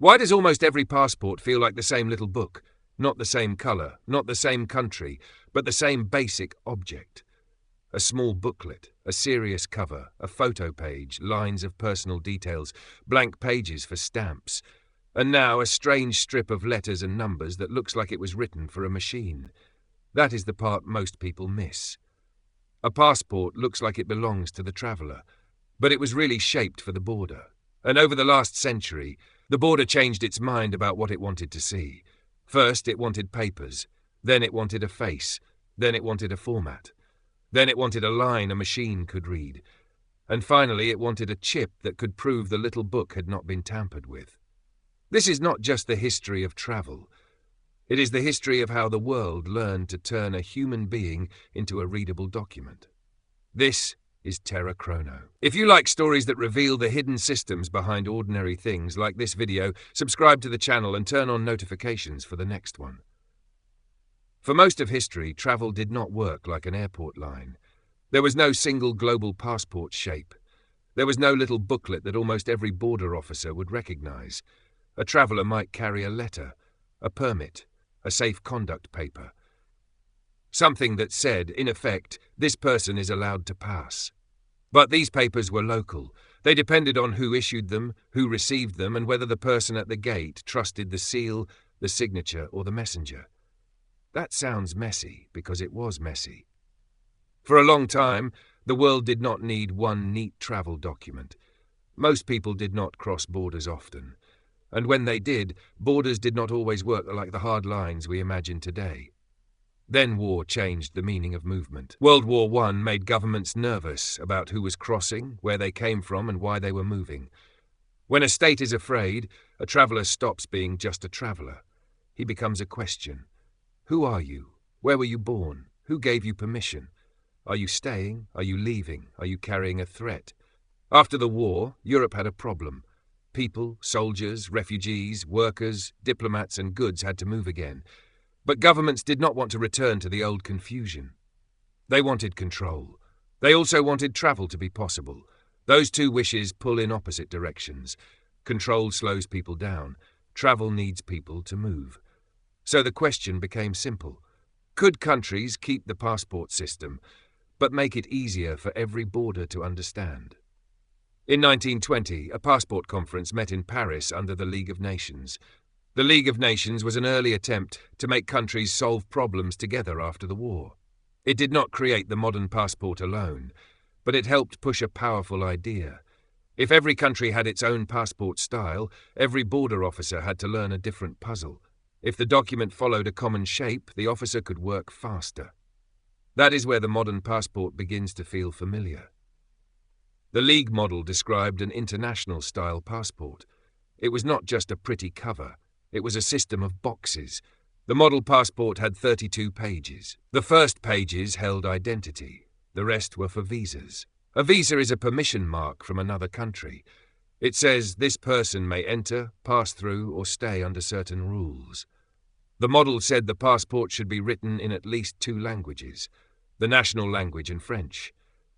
Why does almost every passport feel like the same little book? Not the same colour, not the same country, but the same basic object. A small booklet, a serious cover, a photo page, lines of personal details, blank pages for stamps, and now a strange strip of letters and numbers that looks like it was written for a machine. That is the part most people miss. A passport looks like it belongs to the traveller, but it was really shaped for the border. And over the last century, the border changed its mind about what it wanted to see. First, it wanted papers. Then it wanted a face. Then it wanted a format. Then it wanted a line a machine could read. And finally, it wanted a chip that could prove the little book had not been tampered with. This is not just the history of travel. It is the history of how the world learned to turn a human being into a readable document. This is Terra Chrono. If you like stories that reveal the hidden systems behind ordinary things like this video, subscribe to the channel and turn on notifications for the next one. For most of history, travel did not work like an airport line. There was no single global passport shape. There was no little booklet that almost every border officer would recognize. A traveller might carry a letter, a permit, a safe conduct paper. Something that said, in effect, this person is allowed to pass. But these papers were local. They depended on who issued them, who received them, and whether the person at the gate trusted the seal, the signature, or the messenger. That sounds messy, because it was messy. For a long time, the world did not need one neat travel document. Most people did not cross borders often. And when they did, borders did not always work like the hard lines we imagine today. Then war changed the meaning of movement. World War I made governments nervous about who was crossing, where they came from, and why they were moving. When a state is afraid, a traveller stops being just a traveller. He becomes a question. Who are you? Where were you born? Who gave you permission? Are you staying? Are you leaving? Are you carrying a threat? After the war, Europe had a problem. People, soldiers, refugees, workers, diplomats, and goods had to move again. But governments did not want to return to the old confusion. They wanted control. They also wanted travel to be possible. Those two wishes pull in opposite directions. Control slows people down. Travel needs people to move. So the question became simple. Could countries keep the passport system, but make it easier for every border to understand? In 1920, a passport conference met in Paris under the League of Nations. The League of Nations was an early attempt to make countries solve problems together after the war. It did not create the modern passport alone, but it helped push a powerful idea. If every country had its own passport style, every border officer had to learn a different puzzle. If the document followed a common shape, the officer could work faster. That is where the modern passport begins to feel familiar. The League model described an international-style passport. It was not just a pretty cover. It was a system of boxes. The model passport had 32 pages. The first pages held identity. The rest were for visas. A visa is a permission mark from another country. It says this person may enter, pass through, or stay under certain rules. The model said the passport should be written in at least 2 languages, the national language and French.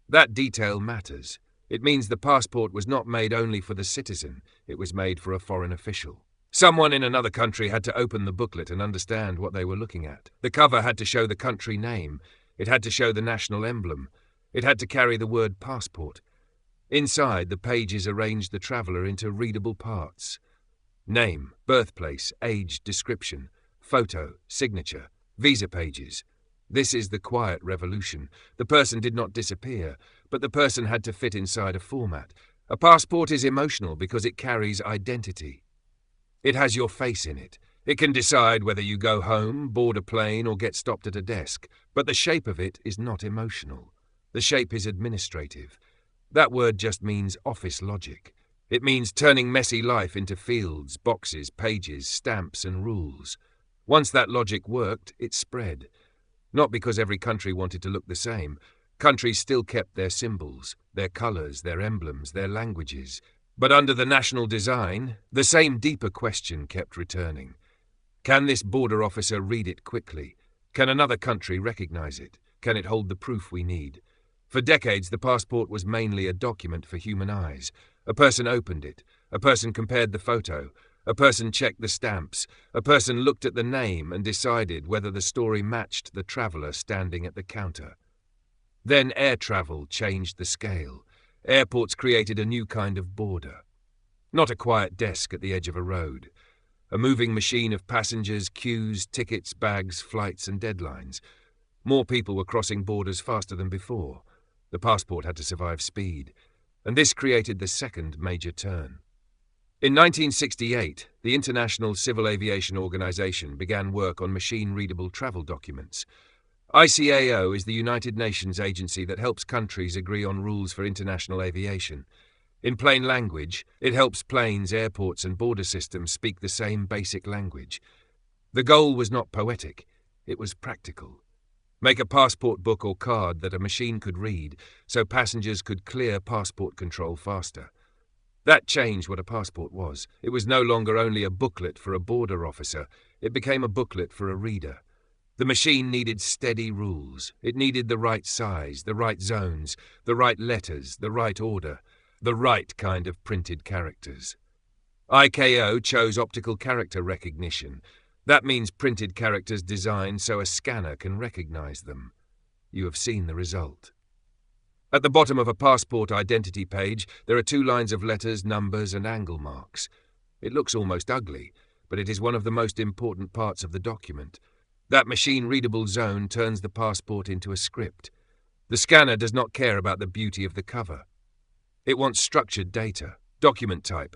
That detail matters. It means the passport was not made only for the citizen, it was made for a foreign official. Someone in another country had to open the booklet and understand what they were looking at. The cover had to show the country name. It had to show the national emblem. It had to carry the word passport. Inside, the pages arranged the traveller into readable parts. Name, birthplace, age, description, photo, signature, visa pages. This is the quiet revolution. The person did not disappear, but the person had to fit inside a format. A passport is emotional because it carries identity. It has your face in it. It can decide whether you go home, board a plane, or get stopped at a desk. But the shape of it is not emotional. The shape is administrative. That word just means office logic. It means turning messy life into fields, boxes, pages, stamps, and rules. Once that logic worked, it spread. Not because every country wanted to look the same. Countries still kept their symbols, their colours, their emblems, their languages. But under the national design, the same deeper question kept returning. Can this border officer read it quickly? Can another country recognize it? Can it hold the proof we need? For decades, the passport was mainly a document for human eyes. A person opened it. A person compared the photo. A person checked the stamps. A person looked at the name and decided whether the story matched the traveller standing at the counter. Then air travel changed the scale. Airports created a new kind of border. Not a quiet desk at the edge of a road. A moving machine of passengers, queues, tickets, bags, flights and deadlines. More people were crossing borders faster than before. The passport had to survive speed. And this created the second major turn. In 1968, the International Civil Aviation Organization began work on machine-readable travel documents. ICAO is the United Nations agency that helps countries agree on rules for international aviation. In plain language, it helps planes, airports and border systems speak the same basic language. The goal was not poetic, it was practical. Make a passport book or card that a machine could read so passengers could clear passport control faster. That changed what a passport was. It was no longer only a booklet for a border officer, it became a booklet for a reader. The machine needed steady rules. It needed the right size, the right zones, the right letters, the right order, the right kind of printed characters. ICAO chose optical character recognition. That means printed characters designed so a scanner can recognize them. You have seen the result. At the bottom of a passport identity page, there are 2 lines of letters, numbers, and angle marks. It looks almost ugly, but it is one of the most important parts of the document. That machine-readable zone turns the passport into a script. The scanner does not care about the beauty of the cover. It wants structured data, document type,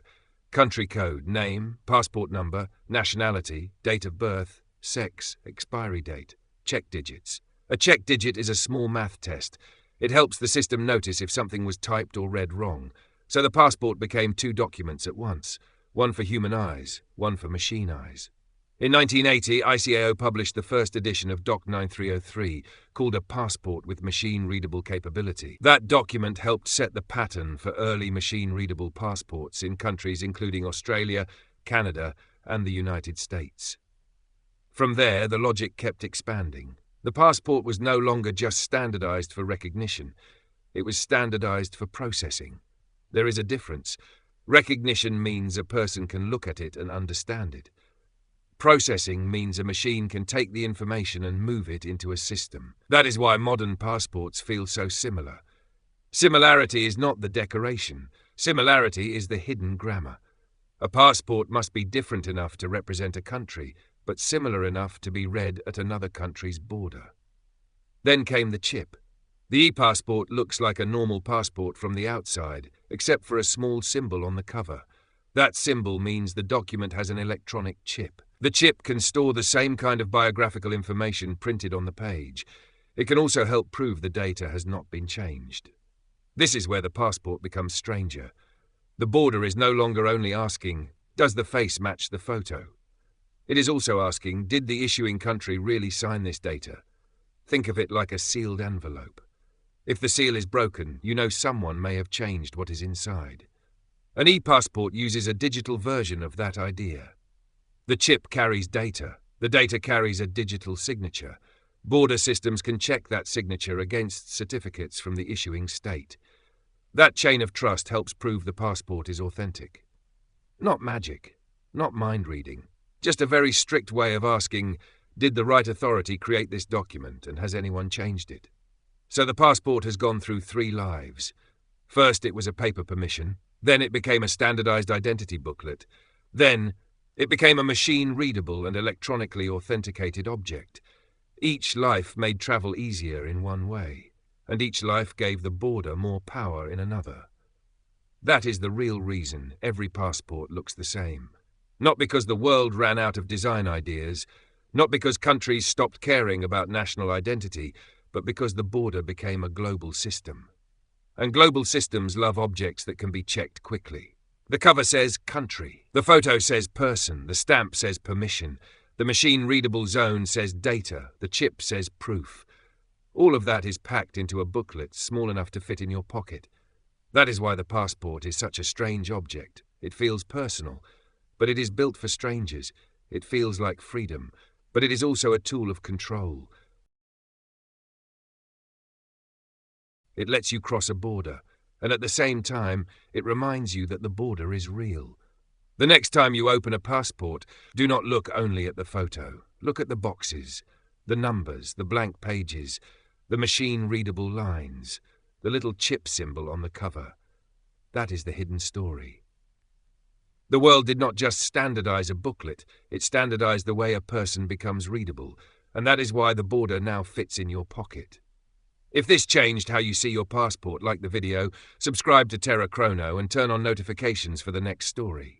country code, name, passport number, nationality, date of birth, sex, expiry date, check digits. A check digit is a small math test. It helps the system notice if something was typed or read wrong. So the passport became 2 documents at once, one for human eyes, one for machine eyes. In 1980, ICAO published the first edition of Doc 9303, called a passport with machine-readable capability. That document helped set the pattern for early machine-readable passports in countries including Australia, Canada, and the United States. From there, the logic kept expanding. The passport was no longer just standardized for recognition. It was standardized for processing. There is a difference. Recognition means a person can look at it and understand it. Processing means a machine can take the information and move it into a system. That is why modern passports feel so similar. Similarity is not the decoration. Similarity is the hidden grammar. A passport must be different enough to represent a country, but similar enough to be read at another country's border. Then came the chip. The ePassport looks like a normal passport from the outside, except for a small symbol on the cover. That symbol means the document has an electronic chip. The chip can store the same kind of biographical information printed on the page. It can also help prove the data has not been changed. This is where the passport becomes stranger. The border is no longer only asking, does the face match the photo? It is also asking, did the issuing country really sign this data? Think of it like a sealed envelope. If the seal is broken, you know someone may have changed what is inside. An ePassport uses a digital version of that idea. The chip carries data. The data carries a digital signature. Border systems can check that signature against certificates from the issuing state. That chain of trust helps prove the passport is authentic. Not magic, not mind-reading, just a very strict way of asking, did the right authority create this document and has anyone changed it? So the passport has gone through 3 lives. First it was a paper permission, then it became a standardized identity booklet, then it became a machine-readable and electronically authenticated object. Each life made travel easier in one way, and each life gave the border more power in another. That is the real reason every passport looks the same. Not because the world ran out of design ideas, not because countries stopped caring about national identity, but because the border became a global system. And global systems love objects that can be checked quickly. The cover says country, the photo says person, the stamp says permission, the machine-readable zone says data, the chip says proof. All of that is packed into a booklet small enough to fit in your pocket. That is why the passport is such a strange object. It feels personal, but it is built for strangers. It feels like freedom, but it is also a tool of control. It lets you cross a border, and at the same time, it reminds you that the border is real. The next time you open a passport, do not look only at the photo. Look at the boxes, the numbers, the blank pages, the machine-readable lines, the little chip symbol on the cover. That is the hidden story. The world did not just standardize a booklet, it standardized the way a person becomes readable, and that is why the border now fits in your pocket. If this changed how you see your passport, like the video, subscribe to Terra Chrono and turn on notifications for the next story.